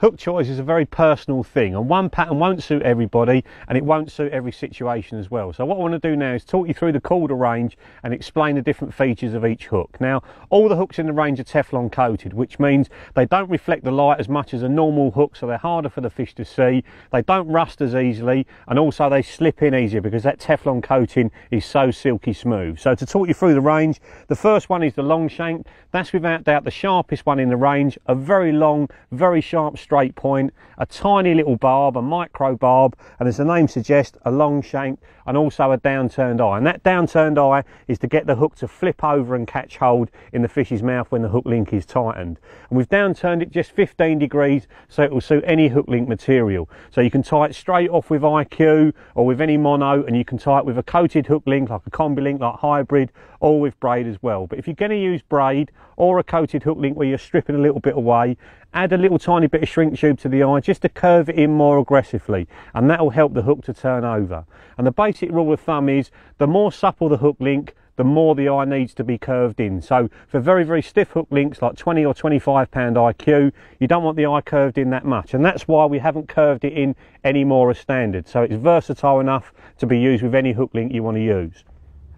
Hook choice is a very personal thing, and one pattern won't suit everybody and it won't suit every situation as well. So what I want to do now is talk you through the Korda range and explain the different features of each hook. Now, all the hooks in the range are Teflon coated, which means they don't reflect the light as much as a normal hook, so they're harder for the fish to see. They don't rust as easily, and also they slip in easier because that Teflon coating is so silky smooth. So to talk you through the range, the first one is the Long Shank. That's without doubt the sharpest one in the range. A very long, very sharp straight point, a tiny little barb, a micro barb, and as the name suggests, a long shank, and also a downturned eye. And that downturned eye is to get the hook to flip over and catch hold in the fish's mouth when the hook link is tightened. And we've downturned it just 15 degrees so it will suit any hook link material. So you can tie it straight off with IQ or with any mono, and you can tie it with a coated hook link like a combi link, like hybrid, or with braid as well. But if you're going to use braid or a coated hook link where you're stripping a little bit away, add a little tiny bit of shrink tube to the eye just to curve it in more aggressively, and that will help the hook to turn over. And the basic rule of thumb is the more supple the hook link, the more the eye needs to be curved in. So for very, very stiff hook links like 20 or 25 pound IQ, you don't want the eye curved in that much, and that's why we haven't curved it in any more as standard. So it's versatile enough to be used with any hook link you want to use.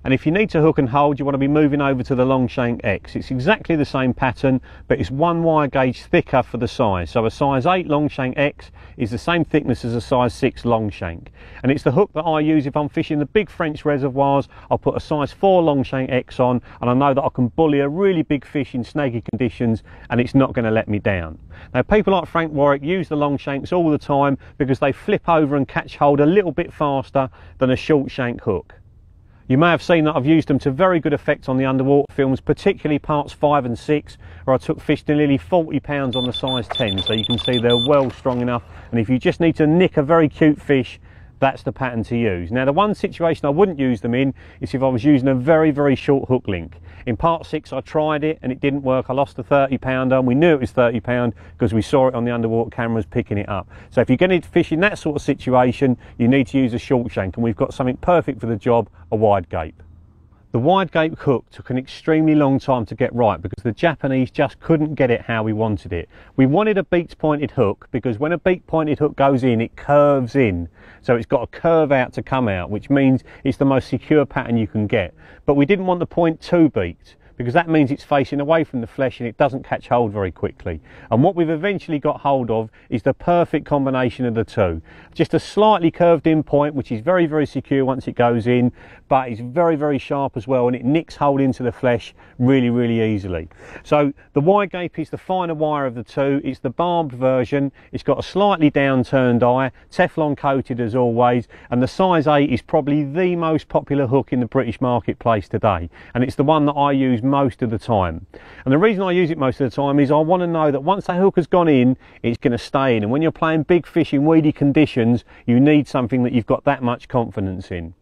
And if you need to hook and hold, you want to be moving over to the Long Shank X. It's exactly the same pattern, but it's one wire gauge thicker for the size. So a size 8 Long Shank X is the same thickness as a size 6 Long Shank. And it's the hook that I use if I'm fishing the big French reservoirs. I'll put a size 4 Long Shank X on, and I know that I can bully a really big fish in snaky conditions and it's not going to let me down. Now, people like Frank Warwick use the Long Shanks all the time because they flip over and catch hold a little bit faster than a short shank hook. You may have seen that I've used them to very good effect on the underwater films, particularly parts 5 and 6, where I took fish to nearly 40 pounds on the size 10, so you can see they're well strong enough. And if you just need to nick a very cute fish, that's the pattern to use. Now, the one situation I wouldn't use them in is if I was using a very, very short hook link. In part 6 I tried it and it didn't work. I lost a 30 pounder, and we knew it was 30 pound because we saw it on the underwater cameras picking it up. So if you're going to fish in that sort of situation, you need to use a short shank, and we've got something perfect for the job, a Wide Gape. The Wide Gape hook took an extremely long time to get right because the Japanese just couldn't get it how we wanted it. We wanted a beak pointed hook because when a beak pointed hook goes in, it curves in. So it's got to curve out to come out, which means it's the most secure pattern you can get. But we didn't want the point too beaked, because that means it's facing away from the flesh and it doesn't catch hold very quickly. And what we've eventually got hold of is the perfect combination of the two. Just a slightly curved in point, which is very, very secure once it goes in, but it's very, very sharp as well, and it nicks hold into the flesh really, really easily. So the Wide Gape is the finer wire of the two. It's the barbed version. It's got a slightly downturned eye, Teflon coated as always, and the size 8 is probably the most popular hook in the British marketplace today, and it's the one that I use most of the time. And the reason I use it most of the time is I want to know that once that hook has gone in, it's going to stay in. And when you're playing big fish in weedy conditions, you need something that you've got that much confidence in.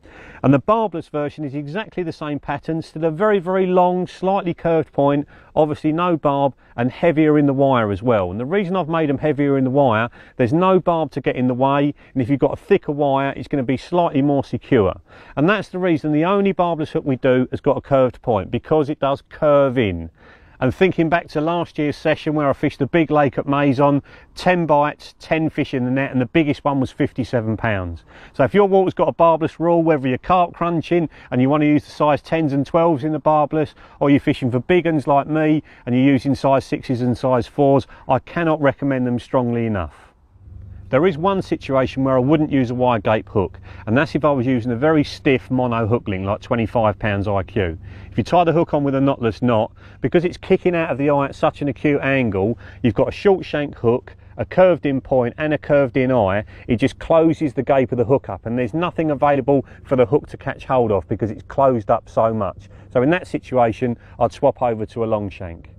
And the barbless version is exactly the same pattern, still a very, very long, slightly curved point, obviously no barb, and heavier in the wire as well. And the reason I've made them heavier in the wire, there's no barb to get in the way, and if you've got a thicker wire, it's going to be slightly more secure. And that's the reason the only barbless hook we do has got a curved point, because it does curve in. And thinking back to last year's session where I fished the big lake at Hameçons, 10 bites, 10 fish in the net, and the biggest one was 57 pounds. So if your water's got a barbless rule, whether you're carp crunching and you want to use the size 10s and 12s in the barbless, or you're fishing for big uns like me and you're using size 6s and size 4s, I cannot recommend them strongly enough. There is one situation where I wouldn't use a Wide Gape hook, and that's if I was using a very stiff mono hook link like 25 pounds IQ. If you tie the hook on with a knotless knot, because it's kicking out of the eye at such an acute angle, you've got a short shank hook, a curved in point and a curved in eye. It just closes the gape of the hook up, and there's nothing available for the hook to catch hold of because it's closed up so much. So in that situation, I'd swap over to a long shank.